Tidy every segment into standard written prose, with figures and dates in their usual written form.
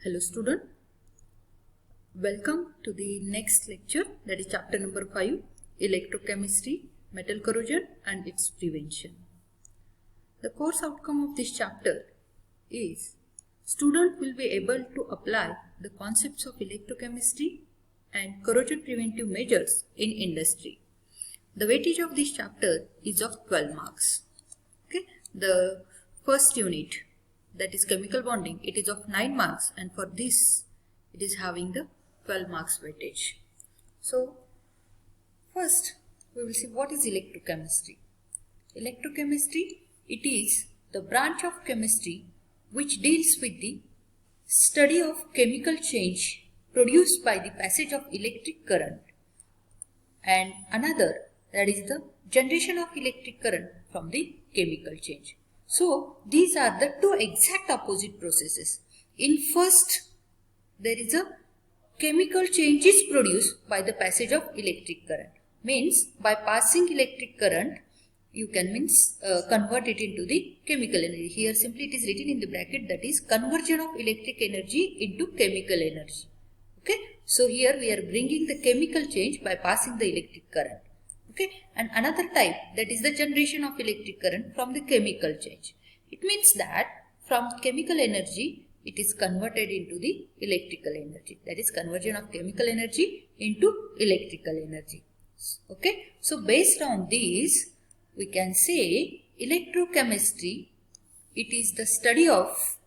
Hello student, welcome to the next lecture, that is chapter number 5, Electrochemistry, Metal Corrosion and its Prevention. The course outcome of this chapter is student will be able to apply the concepts of electrochemistry and corrosion preventive measures in industry. The weightage of this chapter is of 12 marks. Okay, the first unit, that is chemical bonding, it is of 9 marks, and for this it is having the 12 marks weightage. So first we will see what is electrochemistry. Electrochemistry, it is the branch of chemistry which deals with the study of chemical change produced by the passage of electric current, and another, that is the generation of electric current from the chemical change. So these are the two exact opposite processes. In first, there is a chemical change is produced by the passage of electric current. Means by passing electric current, you can convert it into the chemical energy. Here simply it is written in the bracket, that is conversion of electric energy into chemical energy. Okay. So here we are bringing the chemical change by passing the electric current. Okay, and another type, that is the generation of electric current from the chemical change. It means that from chemical energy it is converted into the electrical energy. That is conversion of chemical energy into electrical energy. Okay, so based on these we can say electrochemistry, it is the study of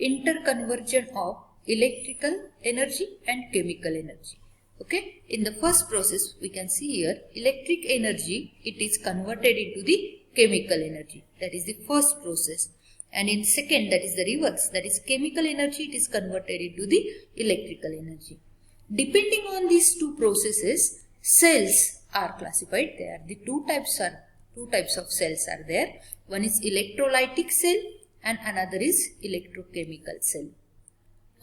interconversion of electrical energy and chemical energy. Okay, in the first process we can see here electric energy, it is converted into the chemical energy. That is the first process. And in second, that is the reverse, that is chemical energy, it is converted into the electrical energy. Depending on these two processes, cells are classified. There are the two types of cells are there. One is electrolytic cell and another is electrochemical cell.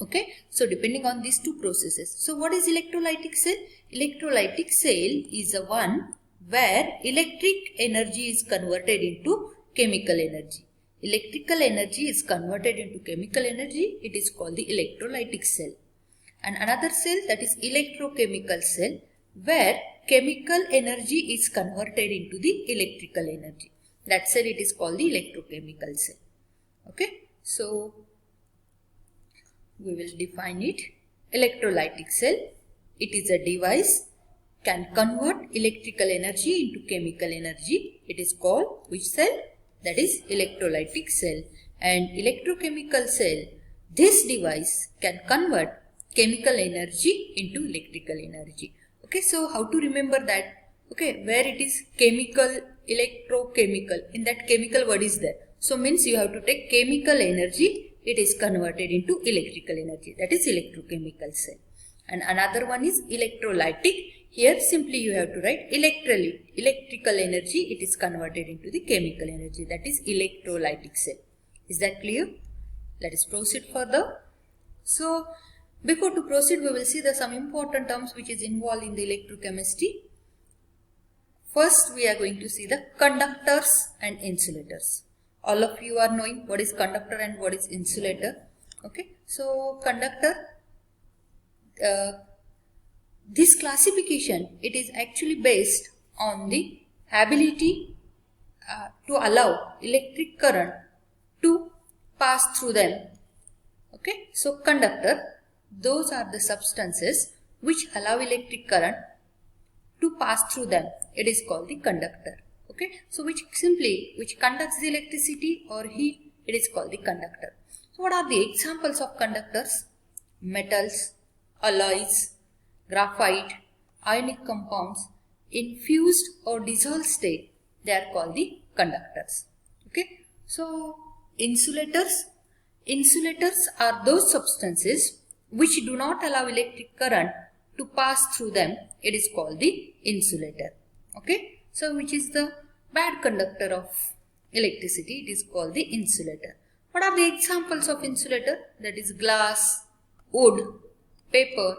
Okay, so depending on these two processes. So what is electrolytic cell? Electrolytic cell is the one where electric energy is converted into chemical energy. Electrical energy is converted into chemical energy. It is called the electrolytic cell. And another cell, that is electrochemical cell, where chemical energy is converted into the electrical energy. That cell it is called the electrochemical cell. Okay, so we will define it. Electrolytic cell, it is a device can convert electrical energy into chemical energy. It is called which cell? That is electrolytic cell. And electrochemical cell, this device can convert chemical energy into electrical energy. Okay, so how to remember that? Okay, where it is chemical, electrochemical, in that chemical word is there. So means you have to take chemical energy, it is converted into electrical energy, that is electrochemical cell. And another one is electrolytic. Here simply you have to write electrical energy, it is converted into the chemical energy, that is electrolytic cell. Is that clear? Let us proceed further. So before to proceed, we will see some important terms which is involved in the electrochemistry. First we are going to see the conductors and insulators. All of you are knowing what is conductor and what is insulator. Okay, so conductor, this classification, it is actually based on the ability to allow electric current to pass through them. Okay, so conductor, those are the substances which allow electric current to pass through them. It is called the conductor. Okay, so which conducts the electricity or heat, it is called the conductor. So what are the examples of conductors? Metals, alloys, graphite, ionic compounds, infused or dissolved state, they are called the conductors. Okay, so insulators are those substances which do not allow electric current to pass through them. It is called the insulator. Okay, so which is the bad conductor of electricity, it is called the insulator. What are the examples of insulator? That is glass, wood, paper,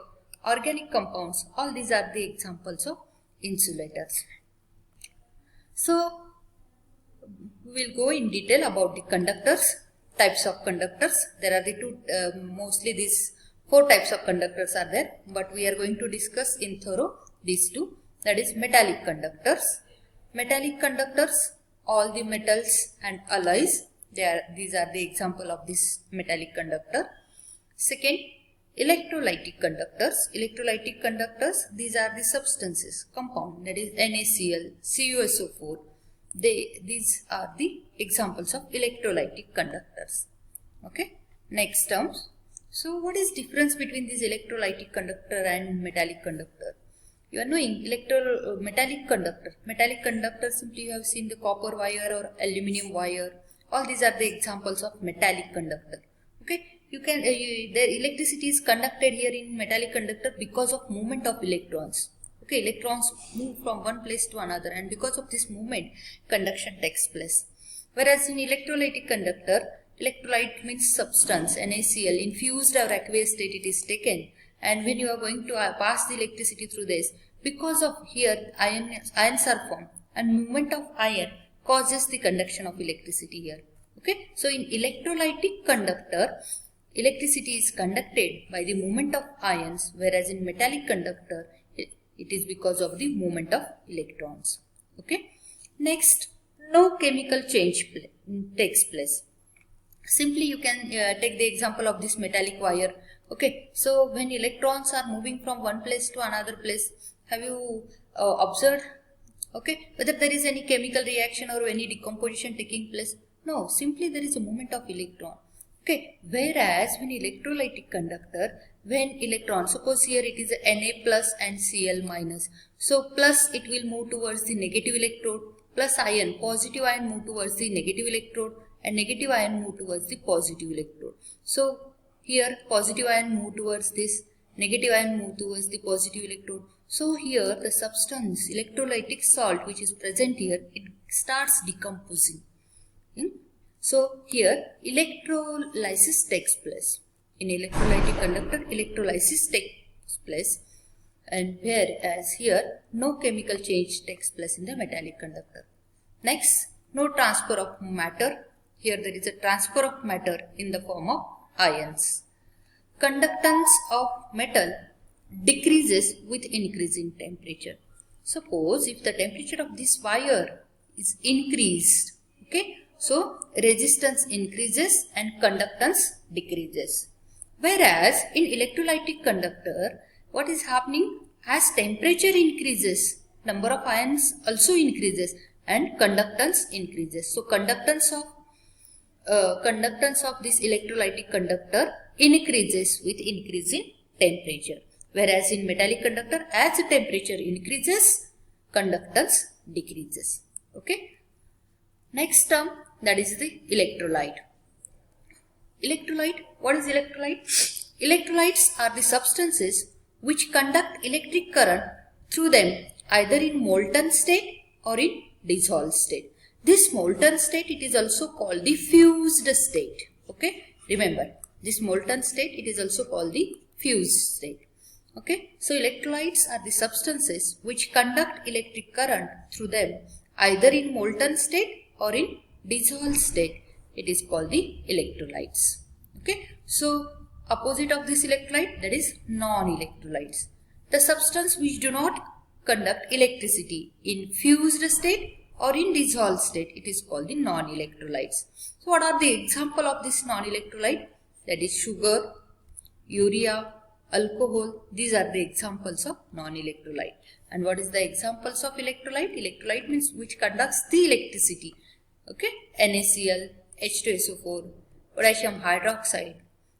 organic compounds. All these are the examples of insulators. So we will go in detail about the conductors. types of conductors. There are the mostly these 4 types of conductors are there, but we are going to discuss in thorough these 2. That is metallic conductors. Metallic conductors, all the metals and alloys, these are the example of this metallic conductor. Second, electrolytic conductors. Electrolytic conductors, these are the substances, compound, that is NaCl, CuSO4. These are the examples of electrolytic conductors. Okay. Next terms. So what is difference between this electrolytic conductor and metallic conductor? You are knowing metallic conductor. Metallic conductor, simply you have seen the copper wire or aluminum wire. All these are the examples of metallic conductor. Okay. You can the electricity is conducted here in metallic conductor because of movement of electrons. Okay, electrons move from one place to another, and because of this movement, conduction takes place. Whereas in electrolytic conductor, electrolyte means substance, NaCl, infused or aqueous state it is taken, and when you are going to pass the electricity through this, because of here ions are formed, and movement of ion causes the conduction of electricity here. Okay, so in electrolytic conductor, electricity is conducted by the movement of ions, whereas in metallic conductor, it is because of the movement of electrons. Okay. Next, no chemical change takes place. Simply you can take the example of this metallic wire. Okay. So when electrons are moving from one place to another place, have you observed? Okay. Whether there is any chemical reaction or any decomposition taking place? No. Simply there is a movement of electron. Okay. Whereas when electrolytic conductor, when electron, suppose here it is Na plus and Cl minus. So plus it will move towards the negative electrode, plus ion, positive ion move towards the negative electrode, and negative ion move towards the positive electrode. So here positive ion move towards this, negative ion move towards the positive electrode. So here the substance, electrolytic salt which is present here, it starts decomposing. So here electrolysis takes place. In electrolytic conductor, electrolysis takes place, and whereas here no chemical change takes place in the metallic conductor. Next, no transfer of matter. Here there is a transfer of matter in the form of ions. Conductance of metal decreases with increasing temperature. Suppose if the temperature of this wire is increased, okay, so resistance increases and conductance decreases. Whereas in electrolytic conductor, what is happening? As temperature increases, number of ions also increases and conductance increases. So conductance of this electrolytic conductor increases with increasing temperature. Whereas in metallic conductor, as the temperature increases, conductance decreases. Okay. Next term, that is the electrolyte. Electrolyte, what is electrolyte? Electrolytes are the substances which conduct electric current through them either in molten state or in dissolved state. This molten state, it is also called the fused state. Okay, remember this molten state, it is also called the fused state. Okay, so electrolytes are the substances which conduct electric current through them either in molten state or in dissolved state. It is called the electrolytes. Okay, so opposite of this electrolyte, that is non-electrolytes. The substance which do not conduct electricity in fused state or in dissolved state, it is called the non-electrolytes. So what are the example of this non-electrolyte? That is sugar, urea, alcohol. These are the examples of non-electrolyte. And what is the examples of electrolyte? Electrolyte means which conducts the electricity. Okay, NaCl, H2SO4, potassium hydroxide,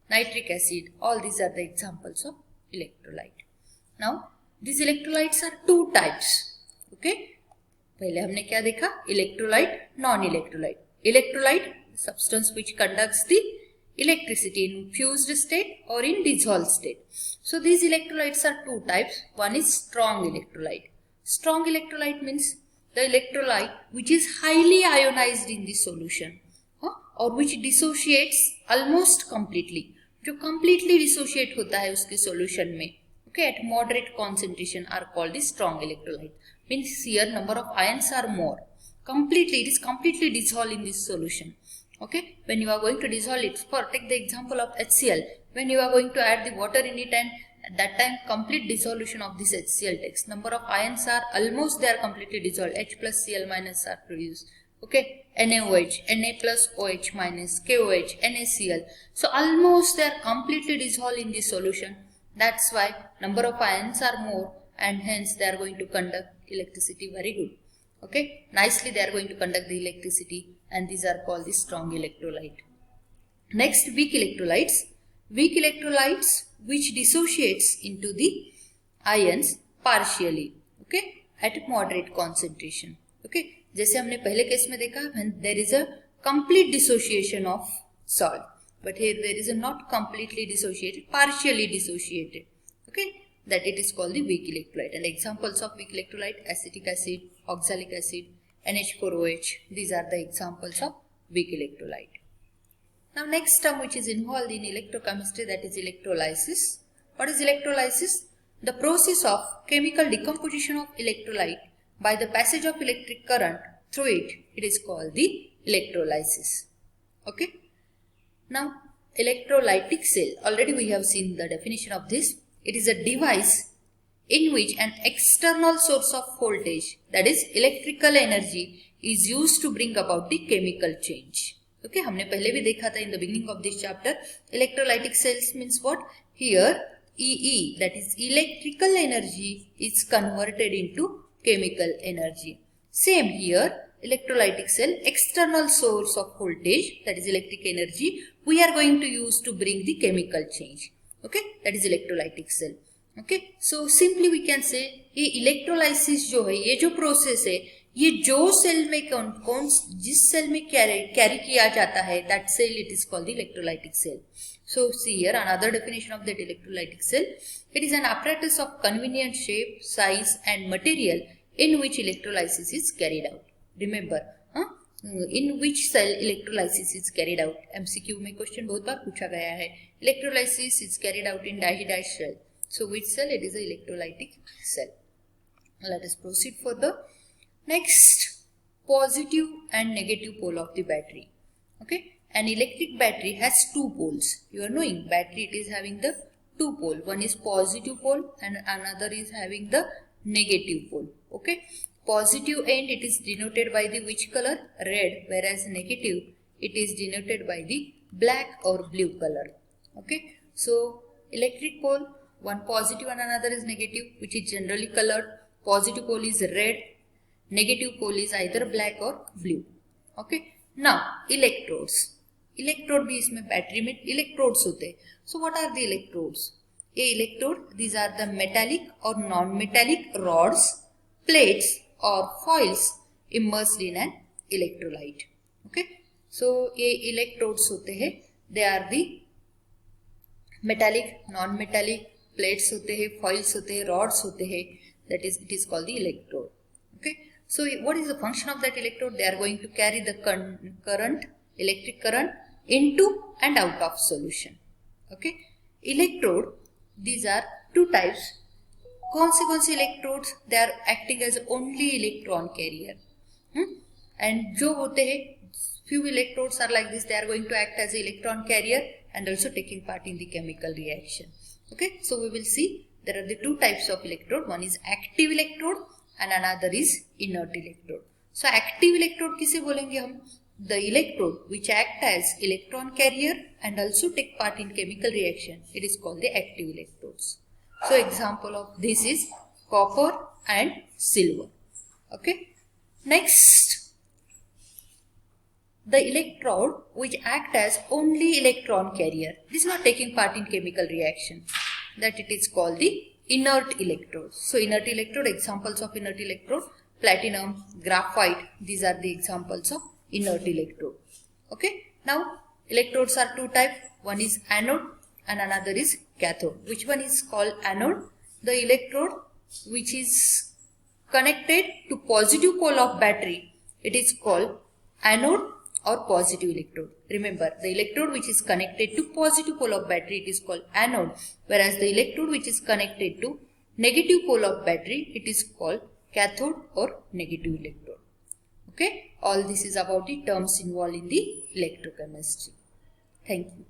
nitric acid, all these are the examples of electrolyte. Now, these electrolytes are 2 types. Okay, पहले हमने क्या देखा? Electrolyte, non-electrolyte. Electrolyte, substance which conducts the electricity in fused state or in dissolved state. So these electrolytes are 2 types. One is strong electrolyte. Strong electrolyte means the electrolyte which is highly ionized in the solution or which dissociates almost completely. जो completely dissociate होता है उसके solution में, okay, at moderate concentration are called the strong electrolyte. Means here number of ions are more. Completely, it is completely dissolved in this solution. Okay, when you are going to dissolve it, for take the example of HCl, when you are going to add the water in it, and at that time complete dissolution of this HCl takes. Number of ions are almost, they are completely dissolved. H plus Cl minus are produced. Okay, NaOH, Na plus OH minus, KOH, NaCl. So almost they are completely dissolved in this solution. That's why number of ions are more, and hence they are going to conduct electricity very good. Okay, nicely they are going to conduct the electricity, and these are called the strong electrolyte. Next, weak electrolytes. Weak electrolytes which dissociates into the ions partially, okay, at moderate concentration. Okay, जैसे हमने पहले case में देखा, when there is a complete dissociation of salt, but here there is a not completely dissociated, partially dissociated. Okay, that it is called the weak electrolyte. And examples of weak electrolyte: acetic acid, oxalic acid, NH4OH. These are the examples of weak electrolyte. Now next term which is involved in electrochemistry, that is electrolysis. What is electrolysis? The process of chemical decomposition of electrolyte by the passage of electric current through it. It is called the electrolysis. Okay. Now electrolytic cell. Already we have seen the definition of this. It is a device in which an external source of voltage, that is electrical energy, is used to bring about the chemical change. Okay, हमने पहले भी देखा था in the beginning of this chapter. Electrolytic cells means what? Here EE, that is electrical energy, is converted into chemical energy. Same here, electrolytic cell, external source of voltage, that is electric energy, we are going to use to bring the chemical change. Okay, that is electrolytic cell. Okay, so simply we can say ये electrolysis जो है, ये जो process है, ये जो cell में कौन जिस सेल में कैरी किया जाता है, that cell it is called the electrolytic cell. So see here another definition of that electrolytic cell. It is an apparatus of convenient shape, size and material in which electrolysis is carried out. Remember, in which cell electrolysis is carried out? MCQ में question बहुत बार पूछा गया है. Electrolysis is carried out in dash cell. So which cell? It is an electrolytic cell. Let us proceed further. Next, positive and negative pole of the battery. Okay, an electric battery has two poles. You are knowing battery, it is having the two pole. One is positive pole and another is having the negative pole. Okay, positive end it is denoted by the which color? Red, whereas negative it is denoted by the black or blue color. Okay, so electric pole, one positive and another is negative, which is generally colored. Positive pole is red, negative pole is either black or blue. Okay, now electrodes. Electrode भी इसमें battery में electrodes होते हैं. So what are the electrodes? ये electrode, these are the metallic or non-metallic rods, plates or foils immersed in an electrolyte. Okay, so ये electrodes होते हैं. They are the metallic, non-metallic, plates होते हैं, foils होते हैं, rods होते हैं. That is, it is called the electrode. Okay. So what is the function of that electrode? They are going to carry the current, electric current into and out of solution. Okay. Electrode, these are two types. कौन से electrodes? They are acting as only electron carrier. And जो होते हैं, few electrodes are like this. They are going to act as electron carrier and also taking part in the chemical reaction. Okay. So we will see there are the two types of electrode. One is active electrode and another is inert electrode. So active electrode किसे बोलेंगे हम? The electrode which act as electron carrier and also take part in chemical reaction. It is called the active electrodes. So example of this is copper and silver. Okay. Next, the electrode which act as only electron carrier. This is not taking part in chemical reaction. That it is called the inert electrode. So inert electrode, examples of inert electrode, platinum, graphite, these are the examples of inert electrode. Okay. Now electrodes are two types. One is anode and another is cathode. Which one is called anode? The electrode which is connected to positive pole of battery, it is called anode or positive electrode. Remember, the electrode which is connected to positive pole of battery, it is called anode, whereas the electrode which is connected to negative pole of battery, it is called cathode or negative electrode. Okay, all this is about the terms involved in the electrochemistry. Thank you.